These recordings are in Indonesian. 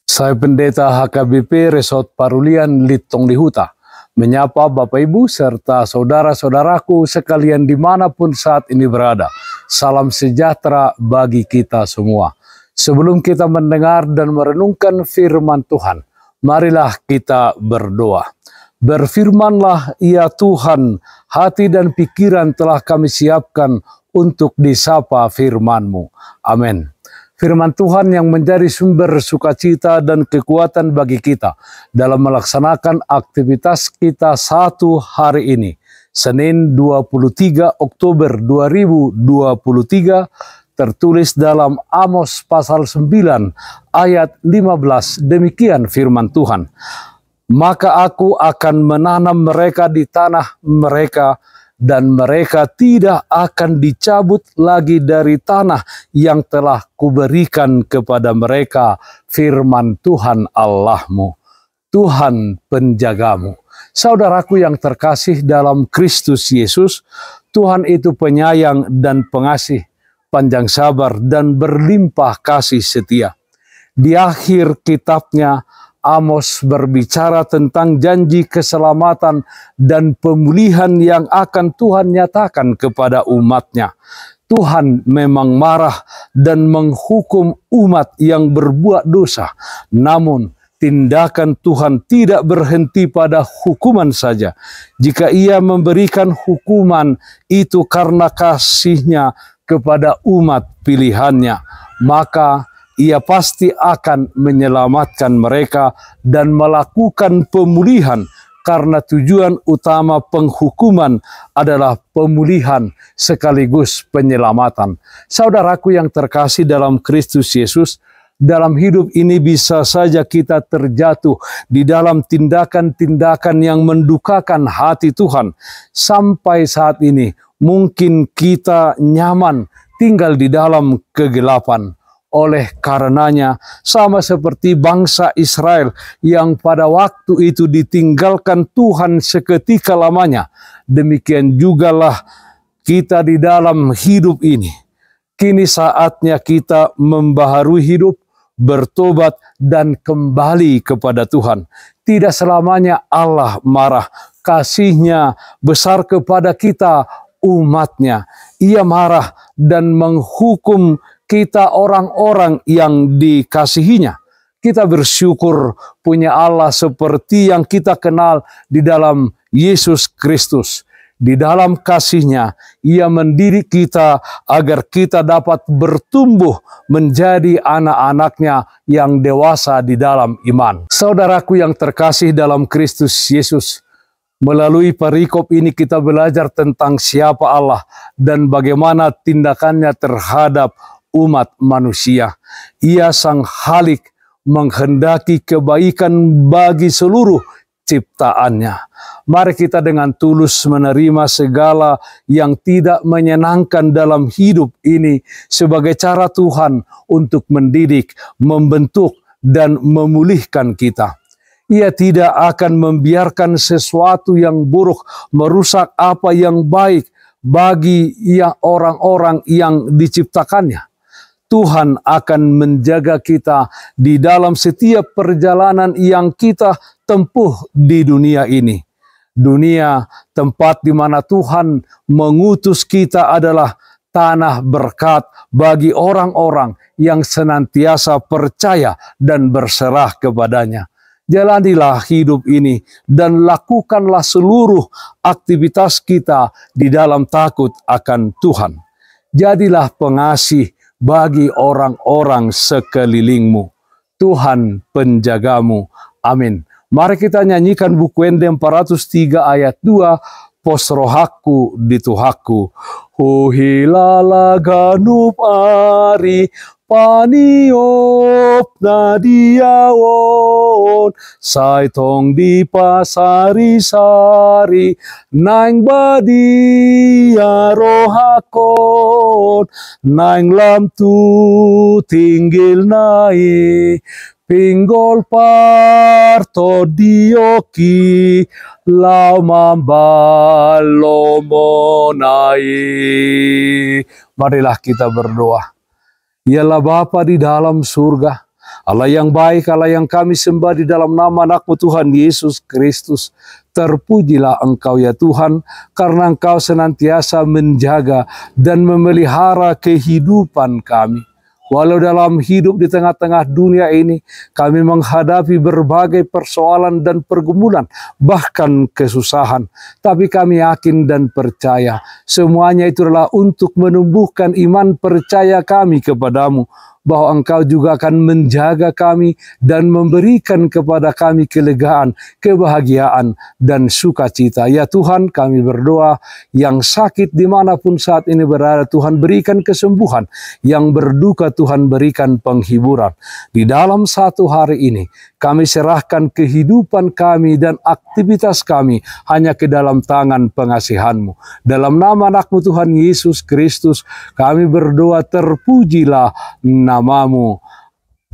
Saya Pendeta HKBP Resort Parulian Litong Lihuta, menyapa Bapak Ibu serta saudara-saudaraku sekalian dimanapun saat ini berada. Salam sejahtera bagi kita semua. Sebelum kita mendengar dan merenungkan firman Tuhan, marilah kita berdoa. Berfirmanlah ya Tuhan, hati dan pikiran telah kami siapkan untuk disapa firman-Mu. Amin. Firman Tuhan yang menjadi sumber sukacita dan kekuatan bagi kita dalam melaksanakan aktivitas kita satu hari ini, Senin 23 Oktober 2023, tertulis dalam Amos pasal 9 ayat 15, demikian firman Tuhan. Maka aku akan menanam mereka di tanah mereka, dan mereka tidak akan dicabut lagi dari tanah yang telah kuberikan kepada mereka, firman Tuhan Allahmu, Tuhan penjagamu. Saudaraku yang terkasih dalam Kristus Yesus, Tuhan itu penyayang dan pengasih, panjang sabar dan berlimpah kasih setia. Di akhir kitabnya, Amos berbicara tentang janji keselamatan dan pemulihan yang akan Tuhan nyatakan kepada umatnya. Tuhan memang marah dan menghukum umat yang berbuat dosa. Namun tindakan Tuhan tidak berhenti pada hukuman saja. Jika Ia memberikan hukuman itu karena kasih-Nya kepada umat pilihannya, maka Ia pasti akan menyelamatkan mereka dan melakukan pemulihan, karena tujuan utama penghukuman adalah pemulihan sekaligus penyelamatan. Saudaraku yang terkasih dalam Kristus Yesus, dalam hidup ini bisa saja kita terjatuh di dalam tindakan-tindakan yang mendukakan hati Tuhan. Sampai saat ini mungkin kita nyaman tinggal di dalam kegelapan. Oleh karenanya, sama seperti bangsa Israel yang pada waktu itu ditinggalkan Tuhan seketika lamanya, demikian jugalah kita di dalam hidup ini. Kini saatnya kita membaharui hidup, bertobat, dan kembali kepada Tuhan. Tidak selamanya Allah marah. Kasih-Nya besar kepada kita, umat-Nya. Ia marah dan menghukum kita orang-orang yang dikasihi-Nya. Kita bersyukur punya Allah seperti yang kita kenal di dalam Yesus Kristus. Di dalam kasih-Nya, Ia mendidik kita agar kita dapat bertumbuh menjadi anak-anak-Nya yang dewasa di dalam iman. Saudaraku yang terkasih dalam Kristus Yesus, melalui perikop ini kita belajar tentang siapa Allah dan bagaimana tindakannya terhadap umat manusia. Ia Sang Halik, menghendaki kebaikan bagi seluruh ciptaannya. Mari kita dengan tulus menerima segala yang tidak menyenangkan dalam hidup ini sebagai cara Tuhan untuk mendidik, membentuk, dan memulihkan kita. Ia tidak akan membiarkan sesuatu yang buruk merusak apa yang baik bagi orang-orang yang diciptakannya. Tuhan akan menjaga kita di dalam setiap perjalanan yang kita tempuh di dunia ini. Dunia, tempat di mana Tuhan mengutus kita, adalah tanah berkat bagi orang-orang yang senantiasa percaya dan berserah kepadanya. Jalanilah hidup ini dan lakukanlah seluruh aktivitas kita di dalam takut akan Tuhan. Jadilah pengasih bagi orang-orang sekelilingmu. Tuhan penjagamu. Amin. Mari kita nyanyikan buku Ende 403 ayat 2, Pos rohaku di Tuhaku. Hilala ganup ari paniop na diawon, saitong di pasari-sari naing badia rohakon, naing lam tu tinggil nai, pinggol parto dioki, lau mambalomonai. Marilah kita berdoa. Ialah Bapa di dalam surga, Allah yang baik, Allah yang kami sembah di dalam nama anak-Mu Tuhan Yesus Kristus. Terpujilah Engkau ya Tuhan, karena Engkau senantiasa menjaga dan memelihara kehidupan kami. Walau dalam hidup di tengah-tengah dunia ini, kami menghadapi berbagai persoalan dan pergumulan, bahkan kesusahan. Tapi kami yakin dan percaya, semuanya itu adalah untuk menumbuhkan iman percaya kami kepadamu, bahwa Engkau juga akan menjaga kami dan memberikan kepada kami kelegaan, kebahagiaan, dan sukacita. Ya Tuhan, kami berdoa yang sakit dimanapun saat ini berada, Tuhan berikan kesembuhan, yang berduka Tuhan berikan penghiburan. Di dalam satu hari ini, kami serahkan kehidupan kami dan aktivitas kami hanya ke dalam tangan pengasihan-Mu. Dalam nama anak-Mu Tuhan Yesus Kristus, kami berdoa, terpujilah nama-Mu.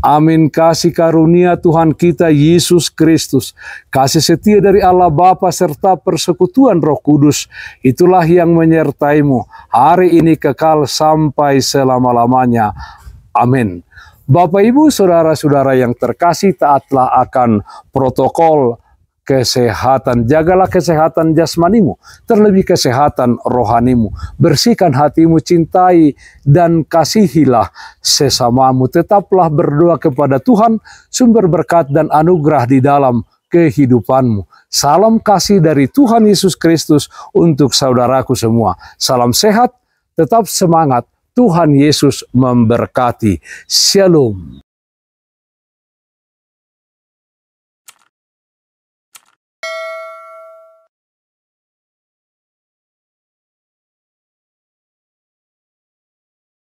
Amin. Kasih karunia Tuhan kita Yesus Kristus, kasih setia dari Allah Bapa serta persekutuan Roh Kudus, itulah yang menyertai-Mu hari ini kekal sampai selama-lamanya. Amin. Bapak, Ibu, saudara-saudara yang terkasih, taatlah akan protokol kesehatan. Jagalah kesehatan jasmanimu, terlebih kesehatan rohanimu. Bersihkan hatimu, cintai dan kasihilah sesamamu. Tetaplah berdoa kepada Tuhan, sumber berkat dan anugerah di dalam kehidupanmu. Salam kasih dari Tuhan Yesus Kristus untuk saudaraku semua. Salam sehat, tetap semangat. Tuhan Yesus memberkati. Shalom.